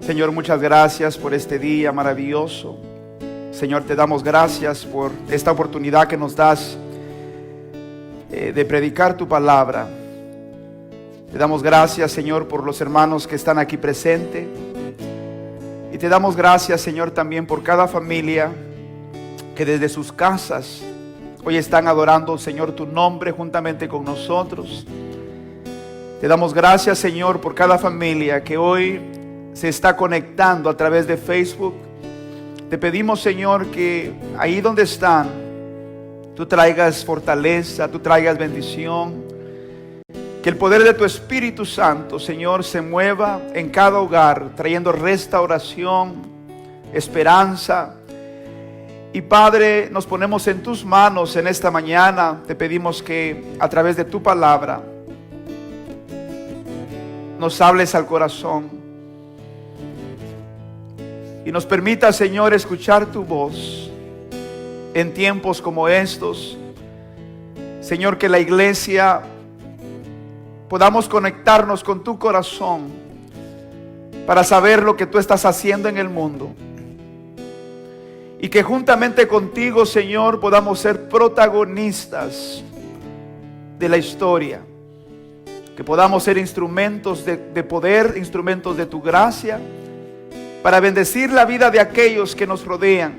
Señor, muchas gracias por este día maravilloso. Señor, te damos gracias por esta oportunidad que nos das de predicar tu palabra. Te damos gracias, Señor, por los hermanos que están aquí presentes. Y te damos gracias, Señor, también por cada familia que desde sus casas hoy están adorando, Señor, tu nombre juntamente con nosotros. Te damos gracias, Señor, por cada familia que hoy se está conectando a través de Facebook. Te pedimos, Señor, que ahí donde están, tú traigas fortaleza, tú traigas bendición. Que el poder de tu Espíritu Santo, Señor, se mueva en cada hogar, trayendo restauración, esperanza. Y Padre, nos ponemos en tus manos en esta mañana. Te pedimos que a través de tu palabra nos hables al corazón y nos permita, Señor, escuchar tu voz en tiempos como estos. Señor, que la iglesia podamos conectarnos con tu corazón para saber lo que tú estás haciendo en el mundo. Y que juntamente contigo, Señor, podamos ser protagonistas de la historia. Que podamos ser instrumentos de poder, instrumentos de tu gracia, para bendecir la vida de aquellos que nos rodean,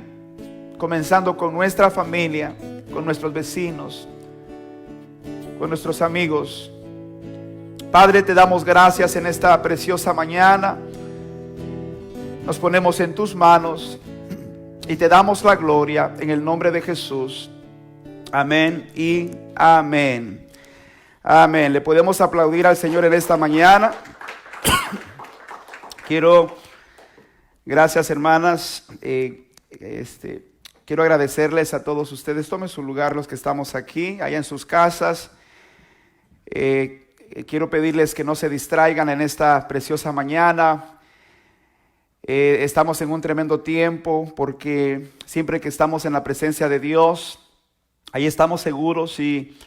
comenzando con nuestra familia, con nuestros vecinos, con nuestros amigos. Padre, te damos gracias en esta preciosa mañana. Nos ponemos en tus manos y te damos la gloria en el nombre de Jesús. Amén y amén. Amén. Le podemos aplaudir al Señor en esta mañana. Gracias, hermanas. Quiero agradecerles a todos ustedes. Tomen su lugar los que estamos aquí, allá en sus casas. Quiero pedirles que no se distraigan en esta preciosa mañana. Estamos en un tremendo tiempo porque siempre que estamos en la presencia de Dios, ahí estamos seguros y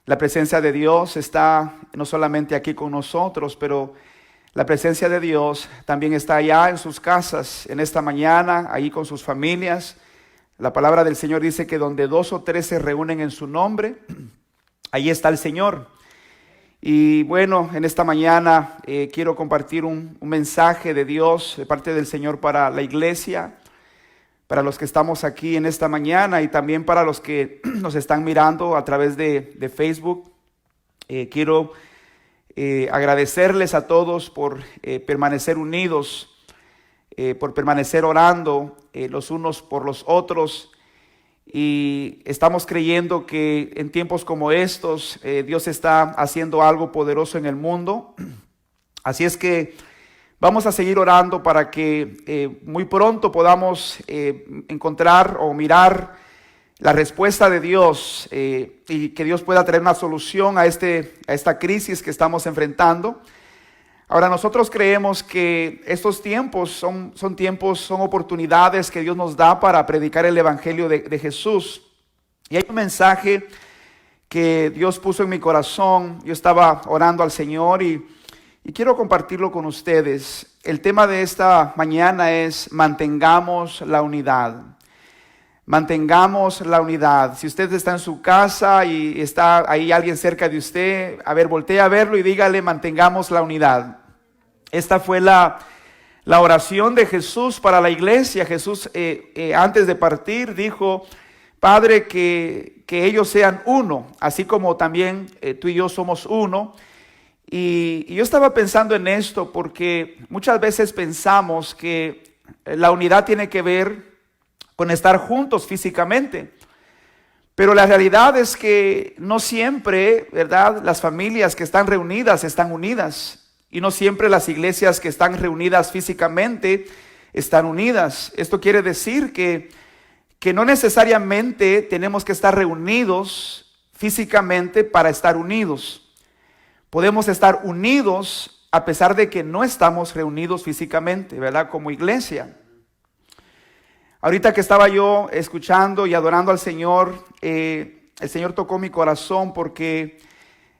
la presencia de Dios está no solamente aquí con nosotros, pero la presencia de Dios también está allá en sus casas en esta mañana, ahí con sus familias. La palabra del Señor dice que donde 2 o 3 se reúnen en su nombre, ahí está el Señor. Y bueno, en esta mañana quiero compartir un mensaje de Dios de parte del Señor para la iglesia, para los que estamos aquí en esta mañana y también para los que nos están mirando a través de Facebook. Quiero agradecerles a todos por permanecer unidos, por permanecer orando los unos por los otros. Y estamos creyendo que en tiempos como estos Dios está haciendo algo poderoso en el mundo. Así es que vamos a seguir orando para que muy pronto podamos encontrar o mirar la respuesta de Dios y que Dios pueda traer una solución a esta crisis que estamos enfrentando. Ahora, nosotros creemos que estos tiempos son oportunidades que Dios nos da para predicar el Evangelio de Jesús. Y hay un mensaje que Dios puso en mi corazón. Yo estaba orando al Señor y quiero compartirlo con ustedes. El tema de esta mañana es: mantengamos la unidad. Mantengamos la unidad. Si usted está en su casa y está ahí alguien cerca de usted, voltee a verlo y dígale: mantengamos la unidad. Esta fue la oración de Jesús para la iglesia. Jesús antes de partir dijo: Padre, que ellos sean uno, así como también tú y yo somos uno. Y yo estaba pensando en esto porque muchas veces pensamos que la unidad tiene que ver con estar juntos físicamente. Pero la realidad es que no siempre, ¿verdad?, las familias que están reunidas están unidas. Y no siempre las iglesias que están reunidas físicamente están unidas. Esto quiere decir que no necesariamente tenemos que estar reunidos físicamente para estar unidos. Podemos estar unidos a pesar de que no estamos reunidos físicamente, ¿verdad?, como iglesia. Ahorita que estaba yo escuchando y adorando al Señor, el Señor tocó mi corazón porque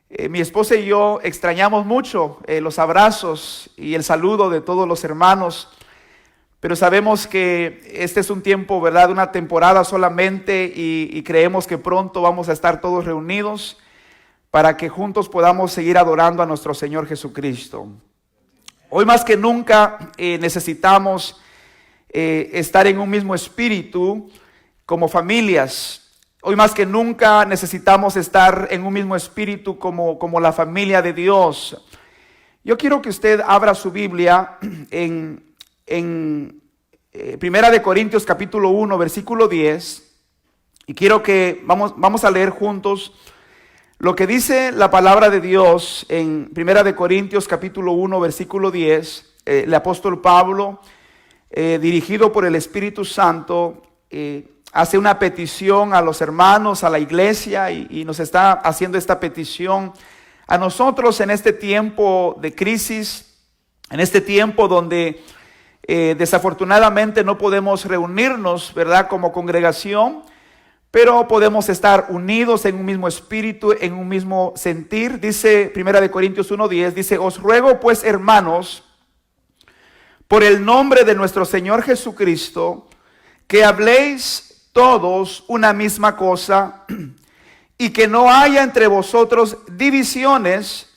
Mi esposa y yo extrañamos mucho los abrazos y el saludo de todos los hermanos, pero sabemos que este es un tiempo, ¿verdad? Una temporada solamente y creemos que pronto vamos a estar todos reunidos para que juntos podamos seguir adorando a nuestro Señor Jesucristo. Hoy más que nunca necesitamos estar en un mismo espíritu como familias. Hoy más que nunca necesitamos estar en un mismo espíritu como la familia de Dios. Yo quiero que usted abra su Biblia en Primera de Corintios capítulo 1 versículo 10 y quiero que vamos a leer juntos lo que dice la palabra de Dios en Primera de Corintios capítulo 1 versículo 10. El apóstol Pablo, dirigido por el Espíritu Santo, hace una petición a los hermanos, a la iglesia y nos está haciendo esta petición a nosotros en este tiempo de crisis, en este tiempo donde desafortunadamente no podemos reunirnos, ¿verdad? Como congregación, pero podemos estar unidos en un mismo espíritu, en un mismo sentir. Dice Primera de Corintios 1:10, dice: os ruego pues, hermanos, por el nombre de nuestro Señor Jesucristo, que habléis todos una misma cosa y que no haya entre vosotros divisiones,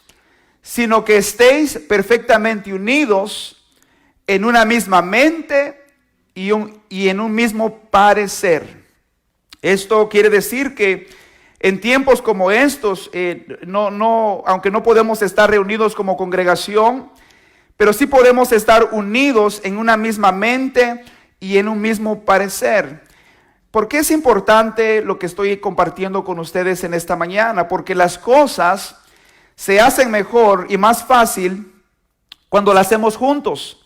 sino que estéis perfectamente unidos en una misma mente y en un mismo parecer. Esto quiere decir que en tiempos como estos, aunque no podemos estar reunidos como congregación, pero sí podemos estar unidos en una misma mente y en un mismo parecer. ¿Por qué es importante lo que estoy compartiendo con ustedes en esta mañana? Porque las cosas se hacen mejor y más fácil cuando las hacemos juntos.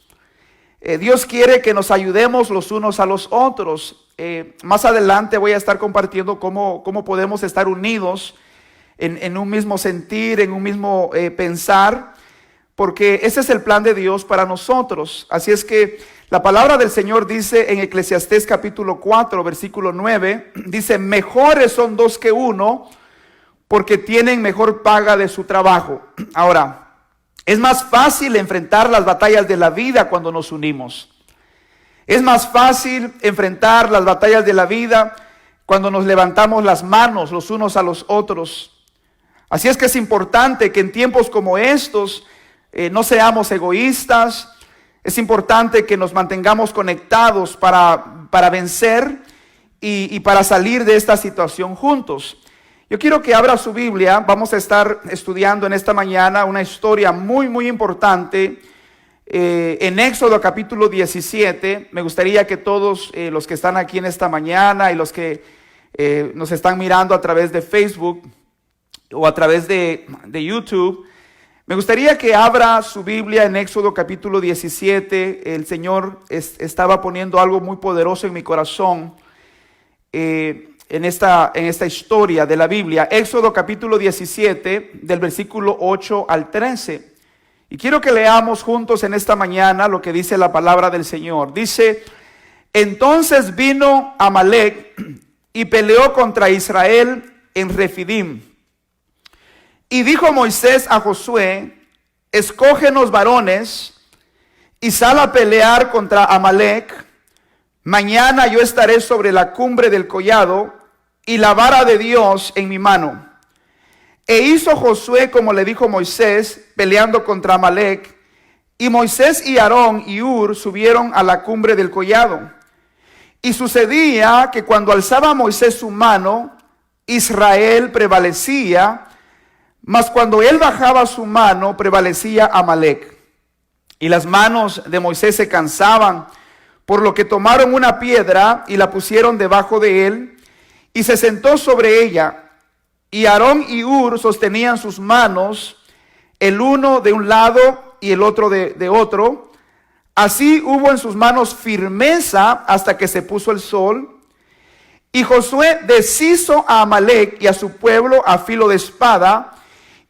Dios quiere que nos ayudemos los unos a los otros. Más adelante voy a estar compartiendo cómo podemos estar unidos en un mismo sentir, en un mismo pensar, porque ese es el plan de Dios para nosotros. Así es que la palabra del Señor dice en Eclesiastés capítulo 4, versículo 9, dice: mejores son dos que uno, porque tienen mejor paga de su trabajo. Ahora, es más fácil enfrentar las batallas de la vida cuando nos unimos. Es más fácil enfrentar las batallas de la vida cuando nos levantamos las manos los unos a los otros. Así es que es importante que en tiempos como estos no seamos egoístas. Es importante que nos mantengamos conectados para vencer y para salir de esta situación juntos. Yo quiero que abra su Biblia. Vamos a estar estudiando en esta mañana una historia muy, muy importante en Éxodo capítulo 17. Me gustaría que todos los que están aquí en esta mañana y los que nos están mirando a través de Facebook o a través de YouTube, me gustaría que abra su Biblia en Éxodo capítulo 17. El Señor estaba poniendo algo muy poderoso en mi corazón en esta historia de la Biblia. Éxodo capítulo 17, del versículo 8 al 13. Y quiero que leamos juntos en esta mañana lo que dice la palabra del Señor. Dice: entonces vino Amalec y peleó contra Israel en Refidim. Y dijo Moisés a Josué: escógenos varones y sal a pelear contra Amalec. Mañana yo estaré sobre la cumbre del collado y la vara de Dios en mi mano. E hizo Josué como le dijo Moisés, peleando contra Amalec. Y Moisés y Aarón y Hur subieron a la cumbre del collado. Y sucedía que cuando alzaba Moisés su mano, Israel prevalecía, mas cuando él bajaba su mano, prevalecía Amalec. Y las manos de Moisés se cansaban, por lo que tomaron una piedra y la pusieron debajo de él, y se sentó sobre ella. Y Aarón y Hur sostenían sus manos, el uno de un lado y el otro de otro. Así hubo en sus manos firmeza hasta que se puso el sol. Y Josué deshizo a Amalec y a su pueblo a filo de espada.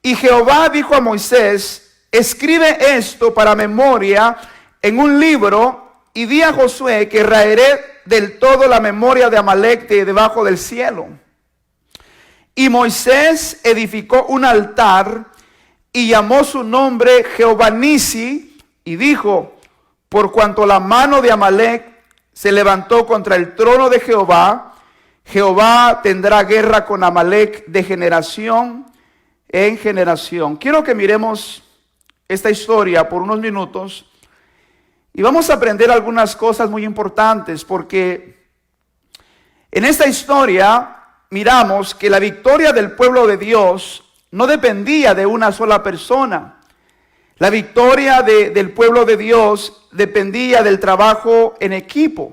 Y Jehová dijo a Moisés: escribe esto para memoria en un libro, y di a Josué que raeré del todo la memoria de Amalec de debajo del cielo. Y Moisés edificó un altar y llamó su nombre Jehová Nisi, y dijo: por cuanto la mano de Amalec se levantó contra el trono de Jehová, Jehová tendrá guerra con Amalec de generación en generación. Quiero que miremos esta historia por unos minutos y vamos a aprender algunas cosas muy importantes, porque en esta historia miramos que la victoria del pueblo de Dios no dependía de una sola persona. La victoria del pueblo de Dios dependía del trabajo en equipo.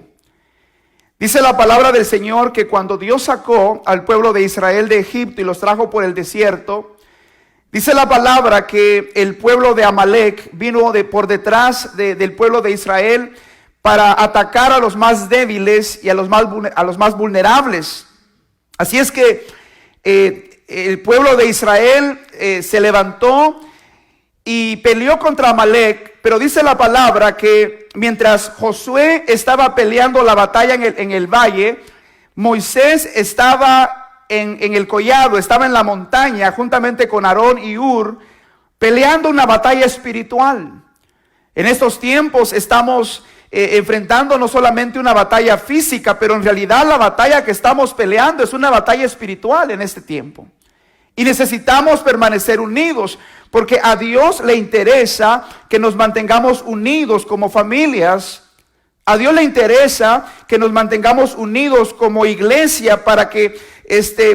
Dice la palabra del Señor que cuando Dios sacó al pueblo de Israel de Egipto y los trajo por el desierto, dice la palabra que el pueblo de Amalec vino por detrás del pueblo de Israel para atacar a los más débiles y a los más vulnerables. Así es que el pueblo de Israel se levantó y peleó contra Amalec, pero dice la palabra que mientras Josué estaba peleando la batalla en el valle, Moisés estaba en el collado, estaba en la montaña juntamente con Aarón y Hur, peleando una batalla espiritual. En estos tiempos estamos enfrentando no solamente una batalla física, pero en realidad la batalla que estamos peleando es una batalla espiritual en este tiempo. Y necesitamos permanecer unidos, porque a Dios le interesa que nos mantengamos unidos como familias. A Dios le interesa que nos mantengamos unidos como iglesia para que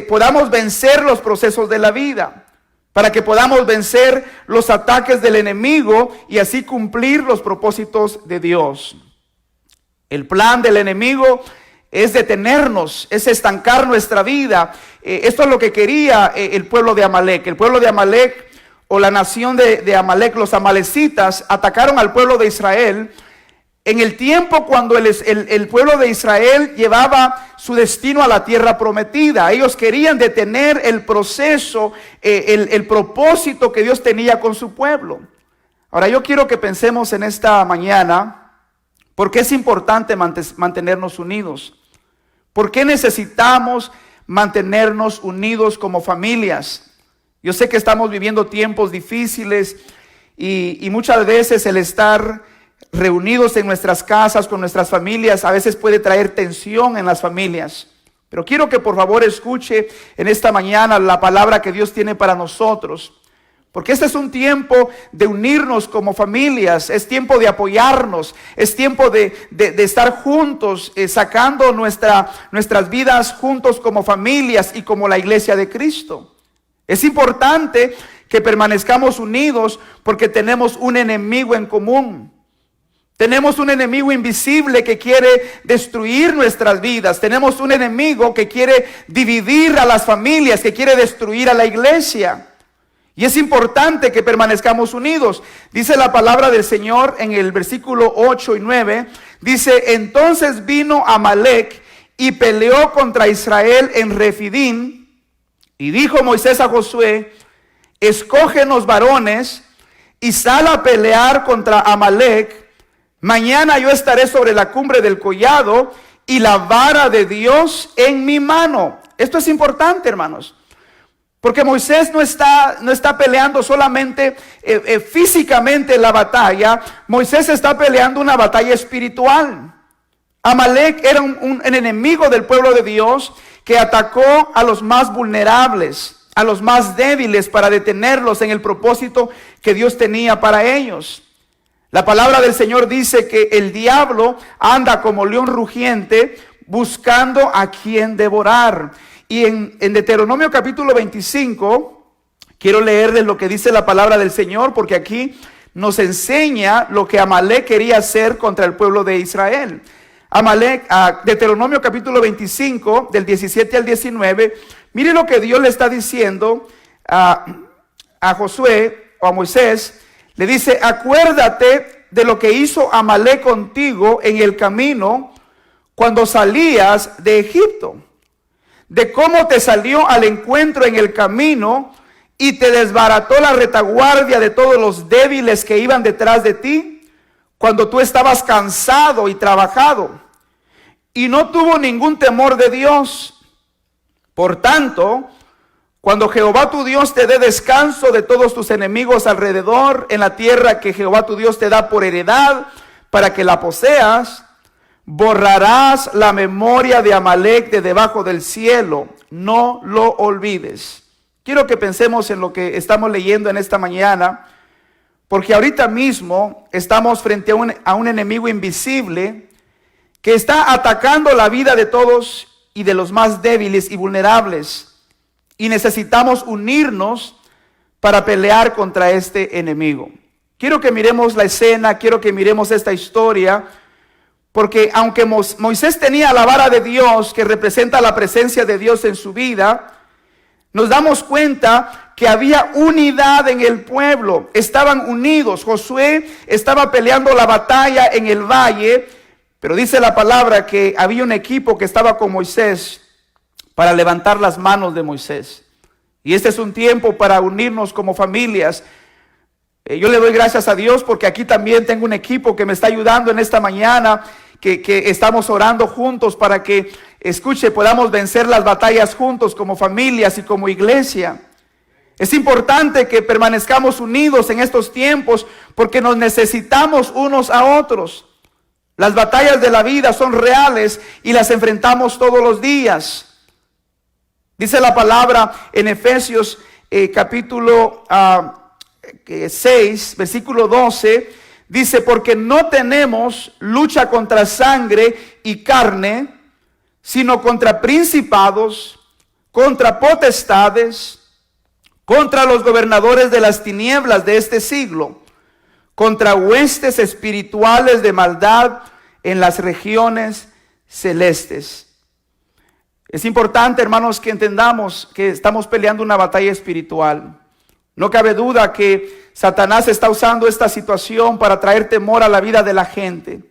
podamos vencer los procesos de la vida, para que podamos vencer los ataques del enemigo y así cumplir los propósitos de Dios. El plan del enemigo es detenernos, es estancar nuestra vida. Esto es lo que quería el pueblo de Amalec. El pueblo de Amalec, o la nación de Amalec, los amalecitas, atacaron al pueblo de Israel en el tiempo cuando el pueblo de Israel llevaba su destino a la tierra prometida. Ellos querían detener el proceso, el propósito que Dios tenía con su pueblo. Ahora yo quiero que pensemos en esta mañana, ¿por qué es importante mantenernos unidos? ¿Por qué necesitamos mantenernos unidos como familias? Yo sé que estamos viviendo tiempos difíciles y muchas veces el estar reunidos en nuestras casas con nuestras familias a veces puede traer tensión en las familias. Pero quiero que por favor escuche en esta mañana la palabra que Dios tiene para nosotros. Porque este es un tiempo de unirnos como familias, es tiempo de apoyarnos, es tiempo de estar juntos, sacando nuestras vidas juntos como familias y como la iglesia de Cristo. Es importante que permanezcamos unidos porque tenemos un enemigo en común. Tenemos un enemigo invisible que quiere destruir nuestras vidas. Tenemos un enemigo que quiere dividir a las familias, que quiere destruir a la iglesia. Y es importante que permanezcamos unidos. Dice la palabra del Señor en el versículo 8 y 9. Dice: entonces vino Amalec y peleó contra Israel en Refidim. Y dijo Moisés a Josué: escógenos varones y sal a pelear contra Amalec. Mañana yo estaré sobre la cumbre del collado y la vara de Dios en mi mano. Esto es importante, hermanos. Porque Moisés no está peleando solamente físicamente la batalla. Moisés está peleando una batalla espiritual. Amalec era un enemigo del pueblo de Dios que atacó a los más vulnerables, a los más débiles, para detenerlos en el propósito que Dios tenía para ellos. La palabra del Señor dice que el diablo anda como león rugiente buscando a quien devorar. Y en Deuteronomio capítulo 25, quiero leerles lo que dice la palabra del Señor, porque aquí nos enseña lo que Amalec quería hacer contra el pueblo de Israel. Deuteronomio capítulo 25, del 17 al 19, mire lo que Dios le está diciendo a Josué o a Moisés. Le dice: acuérdate de lo que hizo Amalec contigo en el camino cuando salías de Egipto, de cómo te salió al encuentro en el camino y te desbarató la retaguardia de todos los débiles que iban detrás de ti, cuando tú estabas cansado y trabajado, y no tuvo ningún temor de Dios. Por tanto, Cuando Jehová tu Dios te dé descanso de todos tus enemigos alrededor en la tierra que Jehová tu Dios te da por heredad para que la poseas, borrarás la memoria de Amalec de debajo del cielo. No lo olvides. Quiero que pensemos en lo que estamos leyendo en esta mañana, porque ahorita mismo estamos frente a un enemigo invisible que está atacando la vida de todos y de los más débiles y vulnerables. Y necesitamos unirnos para pelear contra este enemigo. Quiero que miremos la escena, quiero que miremos esta historia, porque aunque Moisés tenía la vara de Dios, que representa la presencia de Dios en su vida, nos damos cuenta que había unidad en el pueblo, estaban unidos. Josué estaba peleando la batalla en el valle, pero dice la palabra que había un equipo que estaba con Moisés para levantar las manos de Moisés. Y este es un tiempo para unirnos como familias. Yo le doy gracias a Dios porque aquí también tengo un equipo que me está ayudando en esta mañana, que estamos orando juntos para que, escuche, podamos vencer las batallas juntos como familias y como iglesia. Es importante que permanezcamos unidos en estos tiempos porque nos necesitamos unos a otros. Las batallas de la vida son reales y las enfrentamos todos los días. Dice la palabra en Efesios capítulo 6, versículo 12, dice, porque no tenemos lucha contra sangre y carne, sino contra principados, contra potestades, contra los gobernadores de las tinieblas de este siglo, contra huestes espirituales de maldad en las regiones celestes. Es importante, hermanos, que entendamos que estamos peleando una batalla espiritual. No cabe duda que Satanás está usando esta situación para traer temor a la vida de la gente.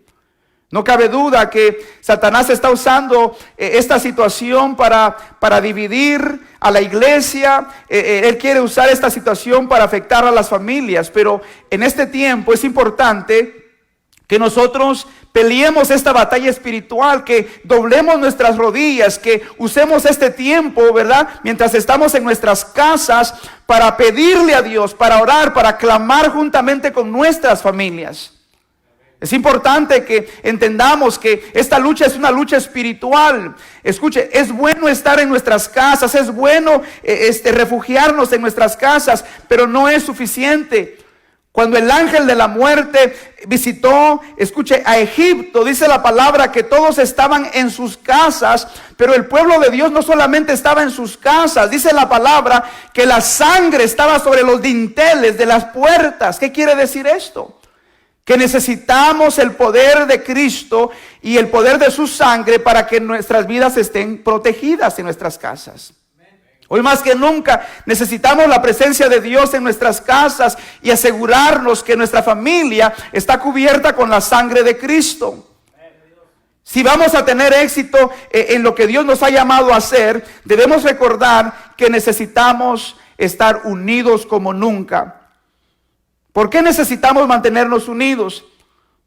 No cabe duda que Satanás está usando esta situación para dividir a la iglesia. Él quiere usar esta situación para afectar a las familias. Pero en este tiempo es importante que nosotros peleemos esta batalla espiritual, que doblemos nuestras rodillas, que usemos este tiempo, ¿verdad? Mientras estamos en nuestras casas para pedirle a Dios, para orar, para clamar juntamente con nuestras familias. Es importante que entendamos que esta lucha es una lucha espiritual. Escuche, es bueno estar en nuestras casas, es bueno refugiarnos en nuestras casas, pero no es suficiente. Cuando el ángel de la muerte visitó, escuche, a Egipto, dice la palabra que todos estaban en sus casas, pero el pueblo de Dios no solamente estaba en sus casas, dice la palabra que la sangre estaba sobre los dinteles de las puertas. ¿Qué quiere decir esto? Que necesitamos el poder de Cristo y el poder de su sangre para que nuestras vidas estén protegidas en nuestras casas. Hoy más que nunca necesitamos la presencia de Dios en nuestras casas y asegurarnos que nuestra familia está cubierta con la sangre de Cristo. Si vamos a tener éxito en lo que Dios nos ha llamado a hacer, debemos recordar que necesitamos estar unidos como nunca. ¿Por qué necesitamos mantenernos unidos?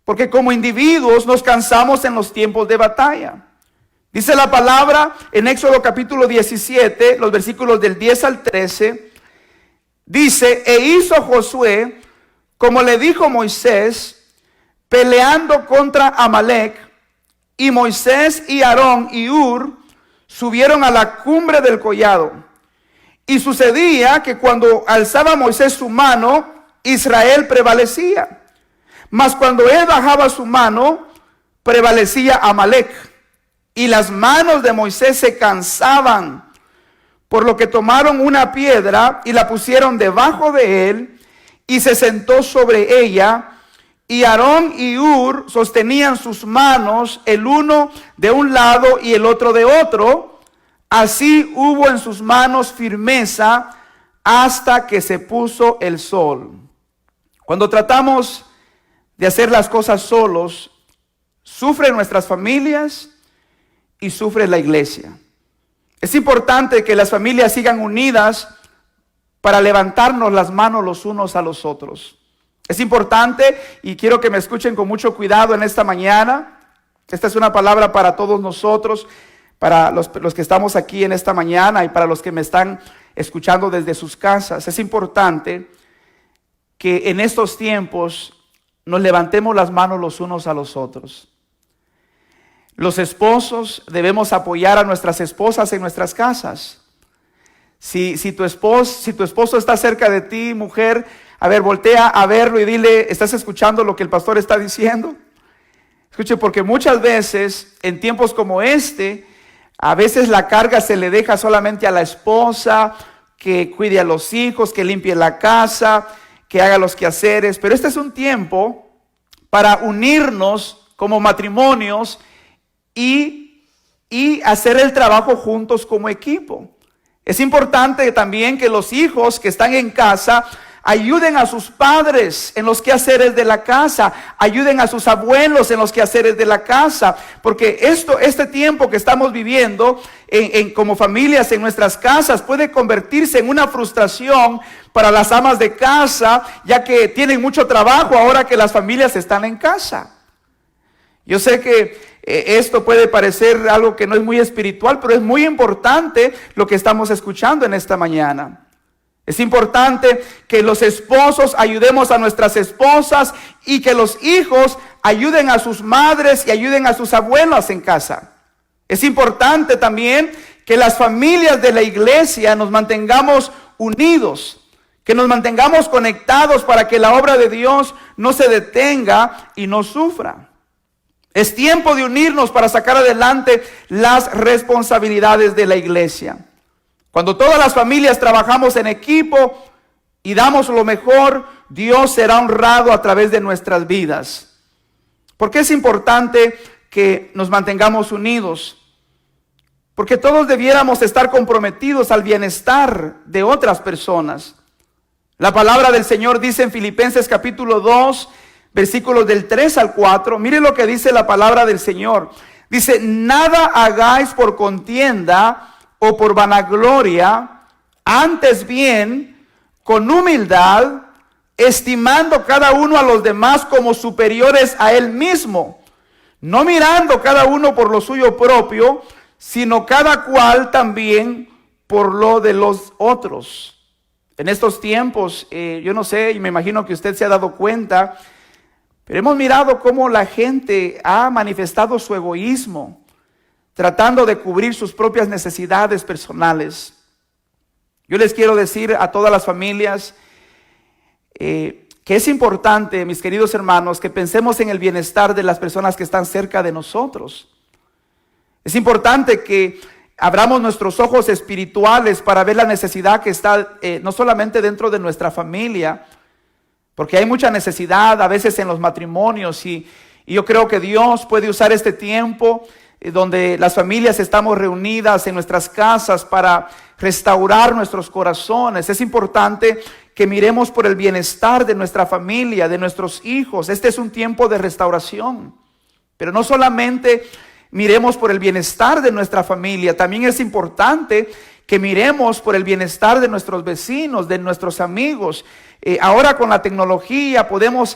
Porque como individuos nos cansamos en los tiempos de batalla. Dice la palabra en Éxodo capítulo 17, los versículos del 10 al 13, dice, e hizo Josué como le dijo Moisés, peleando contra Amalec, y Moisés y Aarón y Hur subieron a la cumbre del collado. Y sucedía que cuando alzaba Moisés su mano, Israel prevalecía. Mas cuando él bajaba su mano, prevalecía Amalec. Y las manos de Moisés se cansaban, por lo que tomaron una piedra y la pusieron debajo de él, y se sentó sobre ella. Y Aarón y Hur sostenían sus manos, el uno de un lado y el otro de otro. Así hubo en sus manos firmeza hasta que se puso el sol. Cuando tratamos de hacer las cosas solos, sufren nuestras familias y sufre la iglesia. Es importante que las familias sigan unidas para levantarnos las manos los unos a los otros. Es importante, y quiero que me escuchen con mucho cuidado en esta mañana. Esta es una palabra para todos nosotros, para los que estamos aquí en esta mañana y para los que me están escuchando desde sus casas. Es importante que en estos tiempos nos levantemos las manos los unos a los otros. Los esposos debemos apoyar a nuestras esposas en nuestras casas. Si tu esposo está cerca de ti, mujer, a ver, voltea a verlo y dile, ¿estás escuchando lo que el pastor está diciendo? Escuche, porque muchas veces, en tiempos como este, a veces la carga se le deja solamente a la esposa, que cuide a los hijos, que limpie la casa, que haga los quehaceres. Pero este es un tiempo para unirnos como matrimonios y hacer el trabajo juntos como equipo. Es importante también que los hijos que están en casa ayuden a sus padres en los quehaceres de la casa, ayuden a sus abuelos en los quehaceres de la casa, porque este tiempo que estamos viviendo como familias en nuestras casas puede convertirse en una frustración para las amas de casa, ya que tienen mucho trabajo ahora que las familias están en casa. Yo sé que esto puede parecer algo que no es muy espiritual, pero es muy importante lo que estamos escuchando en esta mañana. Es importante que los esposos ayudemos a nuestras esposas y que los hijos ayuden a sus madres y ayuden a sus abuelas en casa. Es importante también que las familias de la iglesia nos mantengamos unidos, que nos mantengamos conectados para que la obra de Dios no se detenga y no sufra. Es tiempo de unirnos para sacar adelante las responsabilidades de la iglesia. Cuando todas las familias trabajamos en equipo y damos lo mejor, Dios será honrado a través de nuestras vidas. ¿Por qué es importante que nos mantengamos unidos? Porque todos debiéramos estar comprometidos al bienestar de otras personas. La palabra del Señor dice en Filipenses capítulo 2, versículos del 3 al 4. Mire lo que dice la palabra del Señor. Dice, nada hagáis por contienda o por vanagloria, antes bien, con humildad, estimando cada uno a los demás como superiores a él mismo, no mirando cada uno por lo suyo propio, sino cada cual también por lo de los otros. En estos tiempos, yo no sé, y me imagino que usted se ha dado cuenta, pero hemos mirado cómo la gente ha manifestado su egoísmo, tratando de cubrir sus propias necesidades personales. Yo les quiero decir a todas las familias que es importante, mis queridos hermanos, que pensemos en el bienestar de las personas que están cerca de nosotros. Es importante que abramos nuestros ojos espirituales para ver la necesidad que está no solamente dentro de nuestra familia, porque hay mucha necesidad a veces en los matrimonios y yo creo que Dios puede usar este tiempo donde las familias estamos reunidas en nuestras casas para restaurar nuestros corazones. Es importante que miremos por el bienestar de nuestra familia, de nuestros hijos. Este es un tiempo de restauración, pero no solamente miremos por el bienestar de nuestra familia, también es importante que miremos por el bienestar de nuestros vecinos, de nuestros amigos. Ahora con la tecnología podemos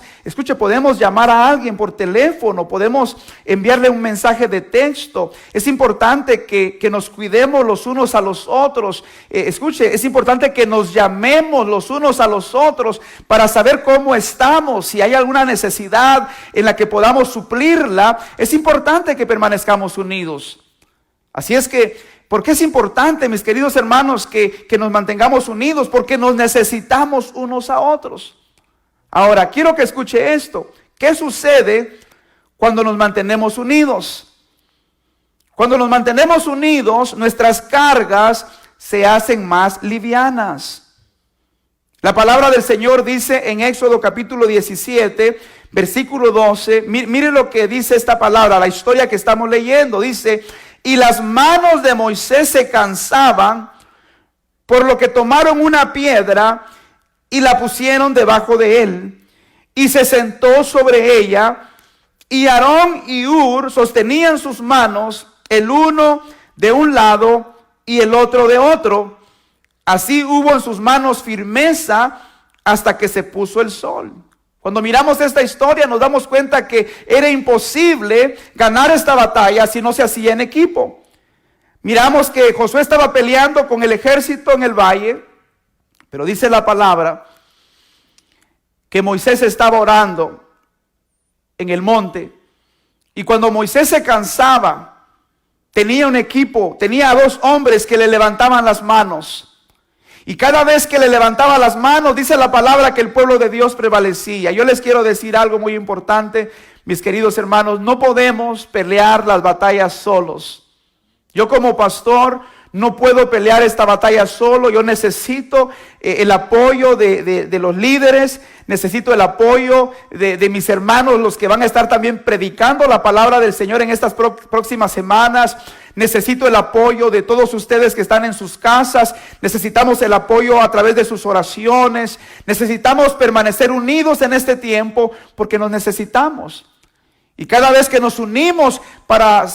llamar a alguien por teléfono, podemos enviarle un mensaje de texto. Es importante que nos cuidemos los unos a los otros. Es importante que nos llamemos los unos a los otros para saber cómo estamos, si hay alguna necesidad en la que podamos suplirla. Es importante que permanezcamos unidos. Así es que, ¿por qué es importante, mis queridos hermanos, que nos mantengamos unidos? Porque nos necesitamos unos a otros. Ahora, quiero que escuche esto. ¿Qué sucede cuando nos mantenemos unidos? Cuando nos mantenemos unidos, nuestras cargas se hacen más livianas. La palabra del Señor dice en Éxodo capítulo 17, versículo 12. Mire lo que dice esta palabra, la historia que estamos leyendo. Dice: y las manos de Moisés se cansaban, por lo que tomaron una piedra y la pusieron debajo de él, y se sentó sobre ella, y Aarón y Hur sostenían sus manos, el uno de un lado y el otro de otro. Así hubo en sus manos firmeza hasta que se puso el sol. Cuando miramos esta historia nos damos cuenta que era imposible ganar esta batalla si no se hacía en equipo. Miramos que Josué estaba peleando con el ejército en el valle, pero dice la palabra que Moisés estaba orando en el monte, y cuando Moisés se cansaba, tenía un equipo, tenía 2 hombres que le levantaban las manos. Y cada vez que le levantaba las manos, dice la palabra que el pueblo de Dios prevalecía. Yo les quiero decir algo muy importante, mis queridos hermanos. No podemos pelear las batallas solos. Yo como pastor no puedo pelear esta batalla solo. Yo necesito el apoyo de los líderes. Necesito el apoyo de mis hermanos, los que van a estar también predicando la palabra del Señor en estas próximas semanas. Necesito el apoyo de todos ustedes que están en sus casas. Necesitamos el apoyo a través de sus oraciones. Necesitamos permanecer unidos en este tiempo porque nos necesitamos. Y cada vez que nos unimos para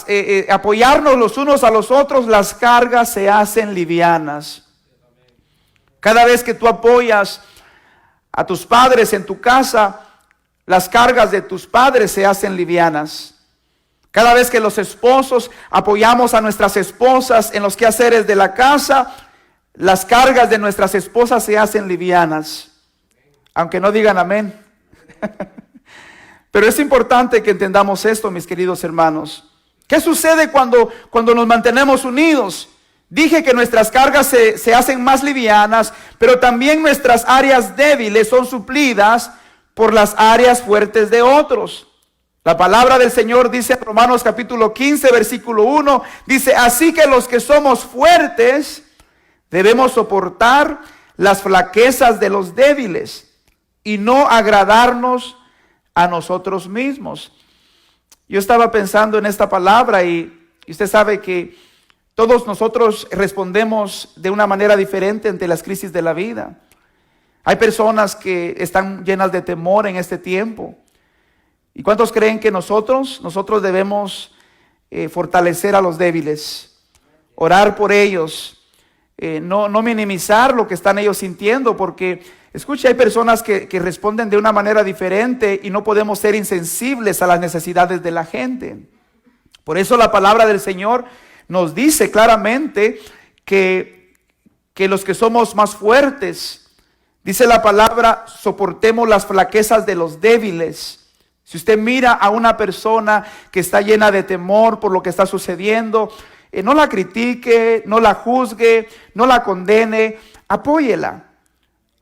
apoyarnos los unos a los otros, las cargas se hacen livianas. Cada vez que tú apoyas a tus padres en tu casa, las cargas de tus padres se hacen livianas. Cada vez que los esposos apoyamos a nuestras esposas en los quehaceres de la casa, las cargas de nuestras esposas se hacen livianas. Aunque no digan amén. Pero es importante que entendamos esto, mis queridos hermanos. ¿Qué sucede cuando nos mantenemos unidos? Dije que nuestras cargas se hacen más livianas, pero también nuestras áreas débiles son suplidas por las áreas fuertes de otros. La palabra del Señor dice en Romanos capítulo 15, versículo 1, dice: así que los que somos fuertes debemos soportar las flaquezas de los débiles y no agradarnos a nosotros mismos. Yo estaba pensando en esta palabra y usted sabe que todos nosotros respondemos de una manera diferente ante las crisis de la vida. Hay personas que están llenas de temor en este tiempo. ¿Y cuántos creen que nosotros debemos fortalecer a los débiles, orar por ellos, no minimizar lo que están ellos sintiendo? Porque, escuche, hay personas que responden de una manera diferente y no podemos ser insensibles a las necesidades de la gente. Por eso la palabra del Señor nos dice claramente que los que somos más fuertes, dice la palabra, soportemos las flaquezas de los débiles. Si usted mira a una persona que está llena de temor por lo que está sucediendo, no la critique, no la juzgue, no la condene, apóyela.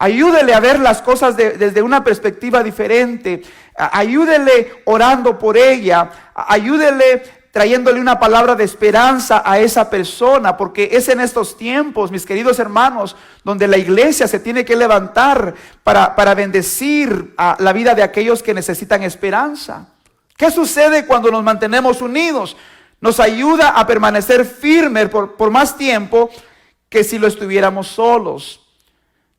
Ayúdele a ver las cosas desde una perspectiva diferente. Ayúdele orando por ella. Ayúdele trayéndole una palabra de esperanza a esa persona, porque es en estos tiempos, mis queridos hermanos, donde la iglesia se tiene que levantar para bendecir a la vida de aquellos que necesitan esperanza. ¿Qué sucede cuando nos mantenemos unidos? Nos ayuda a permanecer firmes por más tiempo que si lo estuviéramos solos.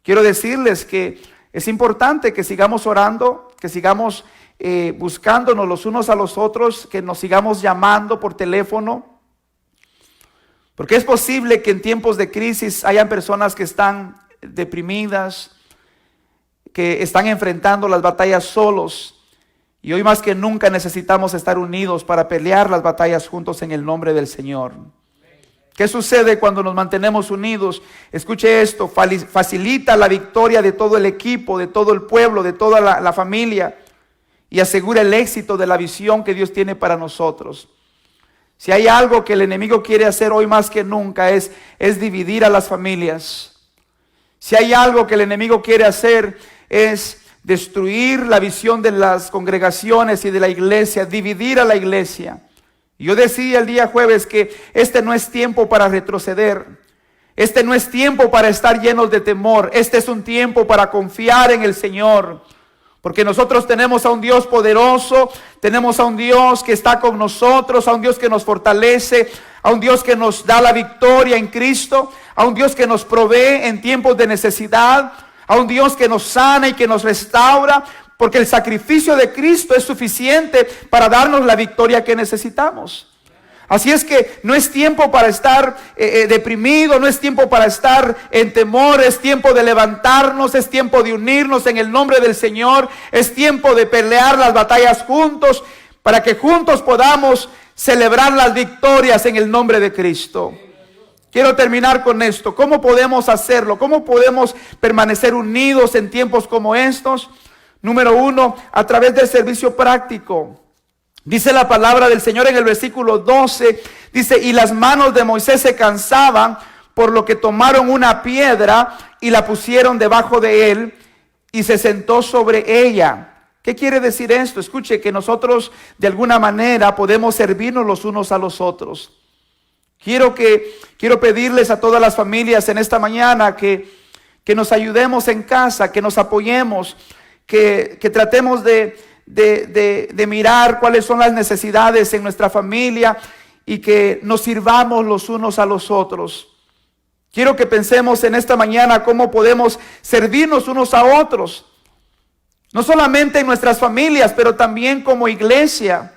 Quiero decirles que es importante que sigamos orando, que sigamos buscándonos los unos a los otros, que nos sigamos llamando por teléfono, porque es posible que en tiempos de crisis hayan personas que están deprimidas, que están enfrentando las batallas solos, y hoy más que nunca necesitamos estar unidos para pelear las batallas juntos en el nombre del Señor. ¿Qué sucede cuando nos mantenemos unidos? Escuche esto: facilita la victoria de todo el equipo, de todo el pueblo, de toda la familia, y asegura el éxito de la visión que Dios tiene para nosotros. Si hay algo que el enemigo quiere hacer hoy más que nunca es dividir a las familias. Si hay algo que el enemigo quiere hacer es destruir la visión de las congregaciones y de la iglesia, dividir a la iglesia. Yo decía el día jueves que este no es tiempo para retroceder. Este no es tiempo para estar llenos de temor. Este es un tiempo para confiar en el Señor. Porque nosotros tenemos a un Dios poderoso, tenemos a un Dios que está con nosotros, a un Dios que nos fortalece, a un Dios que nos da la victoria en Cristo, a un Dios que nos provee en tiempos de necesidad, a un Dios que nos sana y que nos restaura, porque el sacrificio de Cristo es suficiente para darnos la victoria que necesitamos. Así es que no es tiempo para estar deprimido, no es tiempo para estar en temor, es tiempo de levantarnos, es tiempo de unirnos en el nombre del Señor, es tiempo de pelear las batallas juntos, para que juntos podamos celebrar las victorias en el nombre de Cristo. Quiero terminar con esto. ¿Cómo podemos hacerlo? ¿Cómo podemos permanecer unidos en tiempos como estos? Número 1, a través del servicio práctico. Dice la palabra del Señor en el versículo 12, dice, y las manos de Moisés se cansaban, por lo que tomaron una piedra y la pusieron debajo de él y se sentó sobre ella. ¿Qué quiere decir esto? Escuche, que nosotros de alguna manera podemos servirnos los unos a los otros. Quiero pedirles a todas las familias en esta mañana que nos ayudemos en casa, que nos apoyemos, que tratemos de mirar cuáles son las necesidades en nuestra familia y que nos sirvamos los unos a los otros. Quiero que pensemos en esta mañana cómo podemos servirnos unos a otros, no solamente en nuestras familias, pero también como iglesia.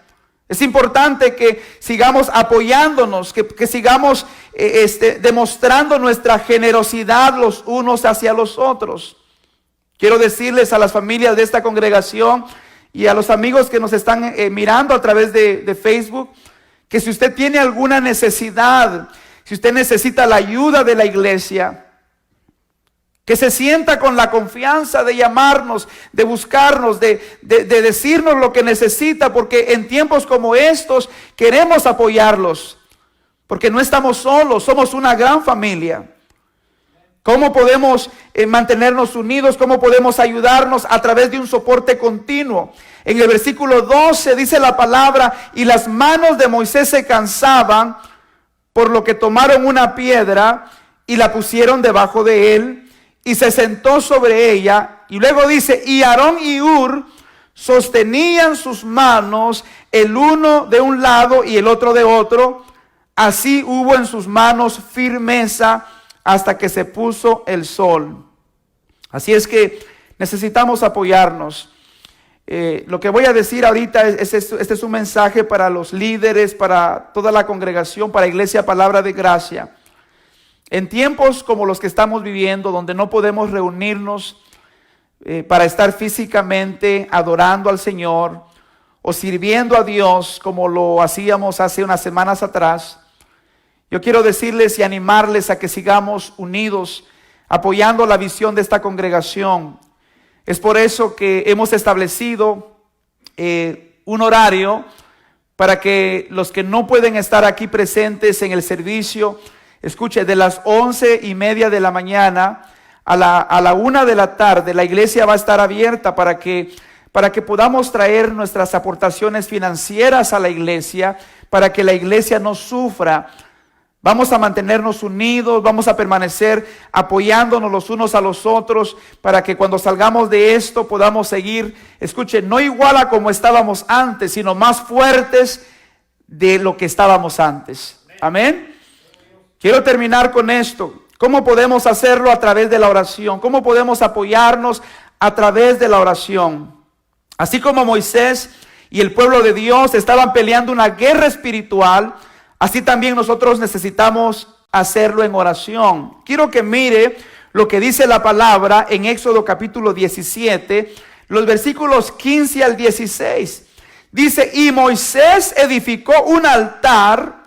Es importante que sigamos apoyándonos, que sigamos demostrando nuestra generosidad los unos hacia los otros. Quiero decirles a las familias de esta congregación y a los amigos que nos están mirando a través de Facebook, que si usted tiene alguna necesidad, si usted necesita la ayuda de la iglesia, que se sienta con la confianza de llamarnos, de buscarnos, de decirnos lo que necesita, porque en tiempos como estos queremos apoyarlos, porque no estamos solos, somos una gran familia. ¿Cómo podemos mantenernos unidos? ¿Cómo podemos ayudarnos? A través de un soporte continuo. En el versículo 12 dice la palabra, y las manos de Moisés se cansaban, por lo que tomaron una piedra y la pusieron debajo de él, y se sentó sobre ella. Y luego dice, y Aarón y Hur sostenían sus manos, el uno de un lado y el otro de otro. Así hubo en sus manos firmeza hasta que se puso el sol. Así es que necesitamos apoyarnos. Lo que voy a decir ahorita este es un mensaje para los líderes, para toda la congregación, para Iglesia Palabra de Gracia. En tiempos como los que estamos viviendo, donde no podemos reunirnos para estar físicamente adorando al Señor o sirviendo a Dios como lo hacíamos hace unas semanas atrás, yo quiero decirles y animarles a que sigamos unidos, apoyando la visión de esta congregación. Es por eso que hemos establecido un horario para que los que no pueden estar aquí presentes en el servicio, escuche, de las 11:30 de la mañana a la 1 de la tarde, la iglesia va a estar abierta para que podamos traer nuestras aportaciones financieras a la iglesia, para que la iglesia no sufra. Vamos a mantenernos unidos, vamos a permanecer apoyándonos los unos a los otros, para que cuando salgamos de esto podamos seguir, escuche, no igual a como estábamos antes, sino más fuertes de lo que estábamos antes. Amén. Quiero terminar con esto. ¿Cómo podemos hacerlo? A través de la oración. ¿Cómo podemos apoyarnos? A través de la oración. Así como Moisés y el pueblo de Dios estaban peleando una guerra espiritual, así también nosotros necesitamos hacerlo en oración. Quiero que mire lo que dice la palabra en Éxodo capítulo 17, los versículos 15 al 16. Dice, y Moisés edificó un altar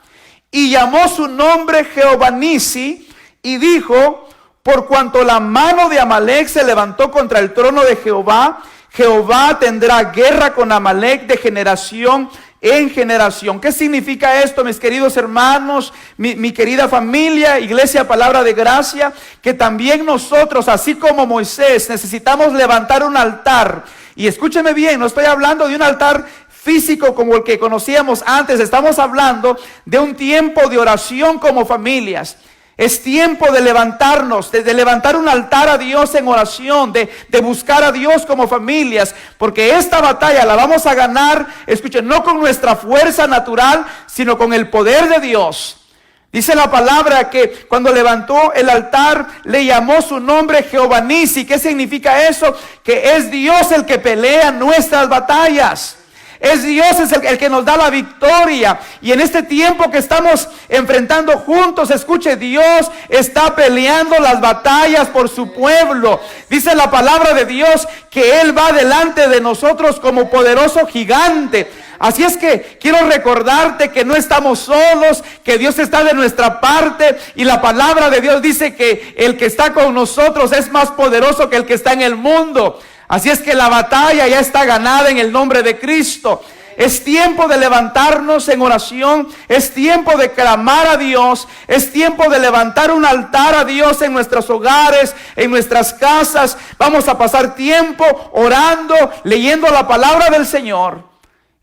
y llamó su nombre Jehová Nisi, y dijo, por cuanto la mano de Amalec se levantó contra el trono de Jehová, Jehová tendrá guerra con Amalec de generación en generación. ¿Qué significa esto, mis queridos hermanos, mi querida familia, Iglesia Palabra de Gracia? Que también nosotros, así como Moisés, necesitamos levantar un altar. Y escúcheme bien, no estoy hablando de un altar físico como el que conocíamos antes. Estamos hablando de un tiempo de oración como familias. Es tiempo de levantarnos, de levantar un altar a Dios en oración, de buscar a Dios como familias, porque esta batalla la vamos a ganar, escuchen, no con nuestra fuerza natural, sino con el poder de Dios. Dice la palabra que cuando levantó el altar, le llamó su nombre Jehová Nisi. ¿Qué significa eso? Que es Dios el que pelea nuestras batallas. Es Dios el que nos da la victoria. Y en este tiempo que estamos enfrentando juntos, escuche, Dios está peleando las batallas por su pueblo. Dice la palabra de Dios que Él va delante de nosotros como poderoso gigante. Así es que quiero recordarte que no estamos solos, que Dios está de nuestra parte, y la palabra de Dios dice que el que está con nosotros es más poderoso que el que está en el mundo. Así es que la batalla ya está ganada en el nombre de Cristo. Es tiempo de levantarnos en oración, es tiempo de clamar a Dios, es tiempo de levantar un altar a Dios en nuestros hogares, en nuestras casas. Vamos a pasar tiempo orando, leyendo la palabra del Señor.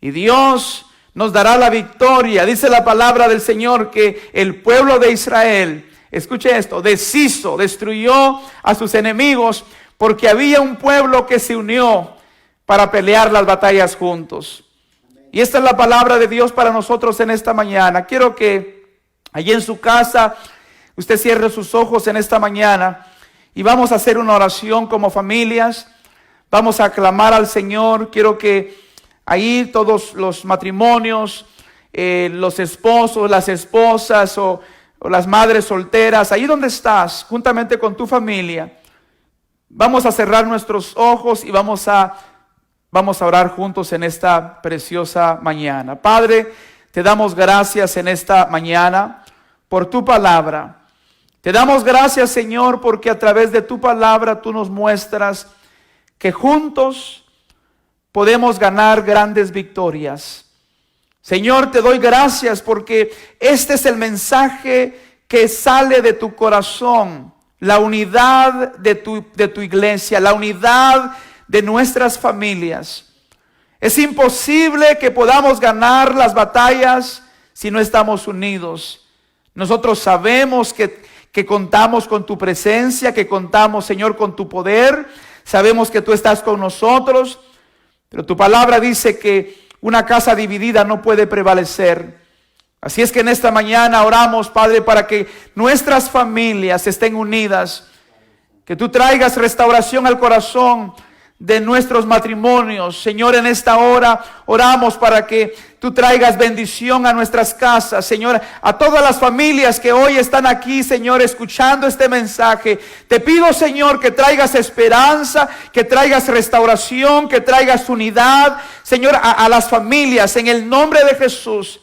Y Dios nos dará la victoria. Dice la palabra del Señor que el pueblo de Israel, escuche esto, deshizo, destruyó a sus enemigos, porque había un pueblo que se unió para pelear las batallas juntos. Y esta es la palabra de Dios para nosotros en esta mañana. Quiero que allí en su casa usted cierre sus ojos en esta mañana y vamos a hacer una oración como familias. Vamos a clamar al Señor. Quiero que ahí todos los matrimonios, los esposos, las esposas o las madres solteras, ahí donde estás, juntamente con tu familia, vamos a cerrar nuestros ojos y vamos a orar juntos en esta preciosa mañana. Padre, te damos gracias en esta mañana por tu palabra. Te damos gracias, Señor, porque a través de tu palabra tú nos muestras que juntos podemos ganar grandes victorias. Señor, te doy gracias porque este es el mensaje que sale de tu corazón, la unidad de tu iglesia, la unidad de nuestras familias. Es imposible que podamos ganar las batallas si no estamos unidos. Nosotros sabemos que contamos con tu presencia, que contamos, Señor, con tu poder. Sabemos que tú estás con nosotros. Pero tu palabra dice que una casa dividida no puede prevalecer. Así es que en esta mañana oramos, Padre, para que nuestras familias estén unidas. Que tú traigas restauración al corazón de nuestros matrimonios. Señor, en esta hora oramos para que tú traigas bendición a nuestras casas. Señor, a todas las familias que hoy están aquí, Señor, escuchando este mensaje. Te pido, Señor, que traigas esperanza, que traigas restauración, que traigas unidad, Señor, a las familias, en el nombre de Jesús.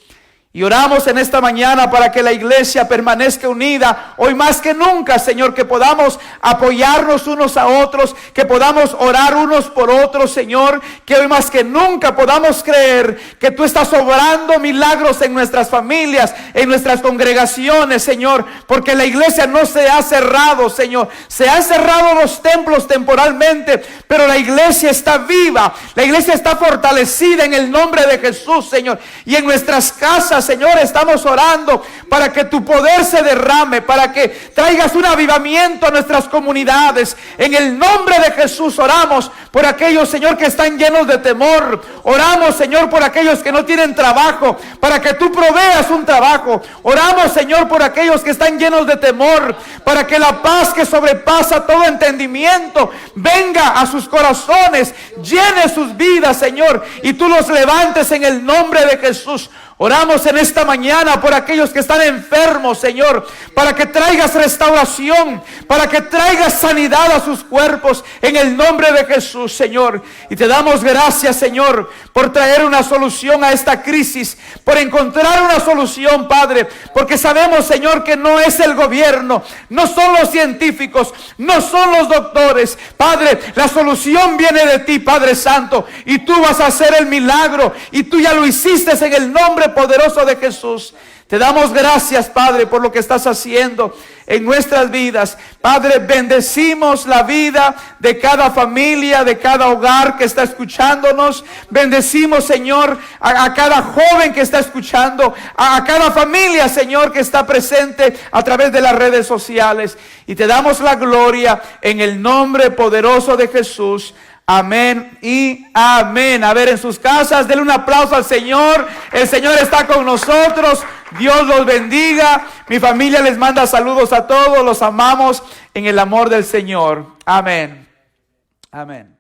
Y oramos en esta mañana para que la iglesia permanezca unida. Hoy más que nunca, Señor, que podamos apoyarnos unos a otros, que podamos orar unos por otros, Señor. Que hoy más que nunca podamos creer que tú estás obrando milagros en nuestras familias, en nuestras congregaciones, Señor. Porque la iglesia no se ha cerrado, Señor. Se han cerrado los templos temporalmente, pero la iglesia está viva. La iglesia está fortalecida en el nombre de Jesús, Señor. Y en nuestras casas, Señor, estamos orando para que tu poder se derrame, para que traigas un avivamiento a nuestras comunidades. En el nombre de Jesús oramos por aquellos, Señor, que están llenos de temor. Oramos, Señor, por aquellos que no tienen trabajo, para que tú proveas un trabajo. Oramos, Señor, por aquellos que están llenos de temor, para que la paz que sobrepasa todo entendimiento venga a sus corazones, llene sus vidas, Señor, y tú los levantes en el nombre de Jesús. Oramos en esta mañana por aquellos que están enfermos, Señor, para que traigas restauración, para que traigas sanidad a sus cuerpos en el nombre de Jesús, Señor. Y te damos gracias, Señor, por traer una solución a esta crisis, por encontrar una solución, Padre, porque sabemos, Señor, que no es el gobierno, no son los científicos, no son los doctores, Padre, la solución viene de ti, Padre Santo, y tú vas a hacer el milagro, y tú ya lo hiciste en el nombre poderoso de Jesús. Te damos gracias, Padre, por lo que estás haciendo en nuestras vidas. Padre, bendecimos la vida de cada familia, de cada hogar que está escuchándonos. Bendecimos, Señor, a cada joven que está escuchando, a cada familia, Señor, que está presente a través de las redes sociales. Y te damos la gloria en el nombre poderoso de Jesús. Amén y amén. A ver, en sus casas, denle un aplauso al Señor. El Señor está con nosotros. Dios los bendiga. Mi familia les manda saludos a todos. Los amamos en el amor del Señor. Amén. Amén.